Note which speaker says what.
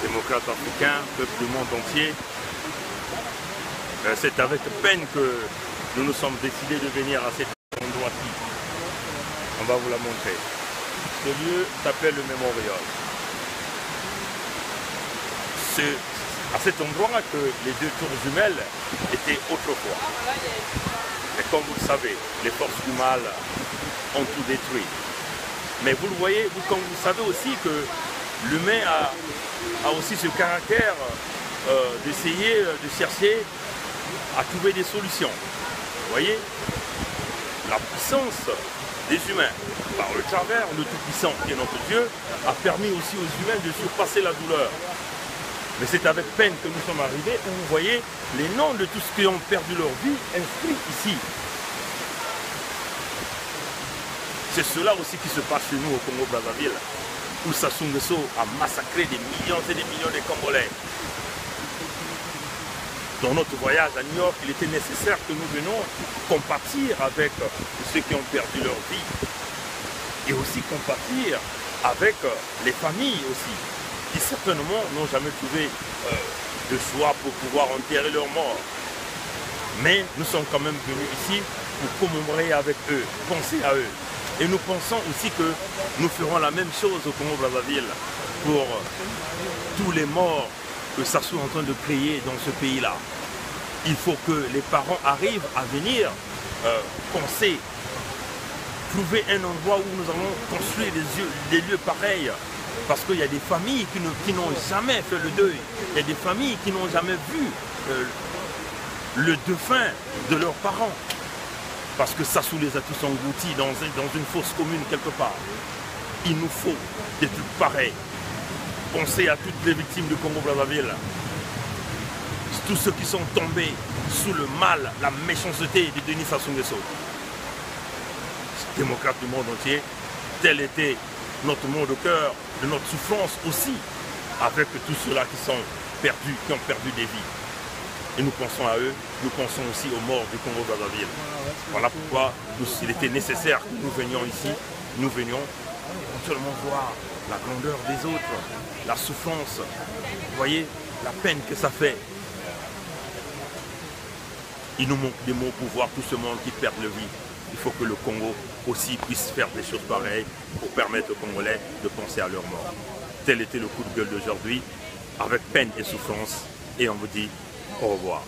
Speaker 1: démocrates africains, peuple du monde entier. C'est avec peine que nous nous sommes décidés de venir à cet endroit-ci. On va vous la montrer. Ce lieu s'appelle le Mémorial. C'est à cet endroit que les deux tours jumelles étaient autrefois. Et comme vous le savez, les forces du mal ont tout détruit. Mais vous le voyez, comme vous savez aussi que l'humain a aussi ce caractère d'essayer de chercher à trouver des solutions. Vous voyez, la puissance des humains, par le travers le Tout-Puissant qui est notre Dieu, a permis aussi aux humains de surpasser la douleur. Mais c'est avec peine que nous sommes arrivés où vous voyez les noms de tous ceux qui ont perdu leur vie inscrits ici. C'est cela aussi qui se passe chez nous au Congo-Brazzaville, où Sassou Nguesso a massacré des millions et des millions de Congolais. Dans notre voyage à New York, il était nécessaire que nous venions compatir avec ceux qui ont perdu leur vie et aussi compatir avec les familles aussi, qui certainement n'ont jamais trouvé de choix pour pouvoir enterrer leurs morts. Mais nous sommes quand même venus ici pour commémorer avec eux, penser à eux. Et nous pensons aussi que nous ferons la même chose au Congo-Brazzaville pour tous les morts que Sassou est en train de créer dans ce pays-là. Il faut que les parents arrivent à venir penser, trouver un endroit où nous allons construire des lieux pareils. Parce qu'il y a des familles qui n'ont jamais fait le deuil. Il y a des familles qui n'ont jamais vu le défunt de leurs parents. Parce que Sassou les a tous engloutis dans une fosse commune quelque part. Il nous faut des trucs pareils. Pensez à toutes les victimes du Congo-Brazzaville. Tous ceux qui sont tombés sous le mal, la méchanceté de Denis Sassou Nguesso. Démocrate du monde entier, tel était notre mot de cœur, de notre souffrance aussi, avec tous ceux-là qui sont perdus, qui ont perdu des vies. Et nous pensons à eux, nous pensons aussi aux morts du Congo-Brazzaville. Voilà pourquoi il était nécessaire que nous venions ici, nous venions éventuellement voir la grandeur des autres, la souffrance, vous voyez, la peine que ça fait. Il nous manque des mots pour voir tout ce monde qui perd leur vie. Il faut que le Congo aussi puisse faire des choses pareilles pour permettre aux Congolais de penser à leur mort. Tel était le coup de gueule d'aujourd'hui, avec peine et souffrance, et on vous dit au revoir.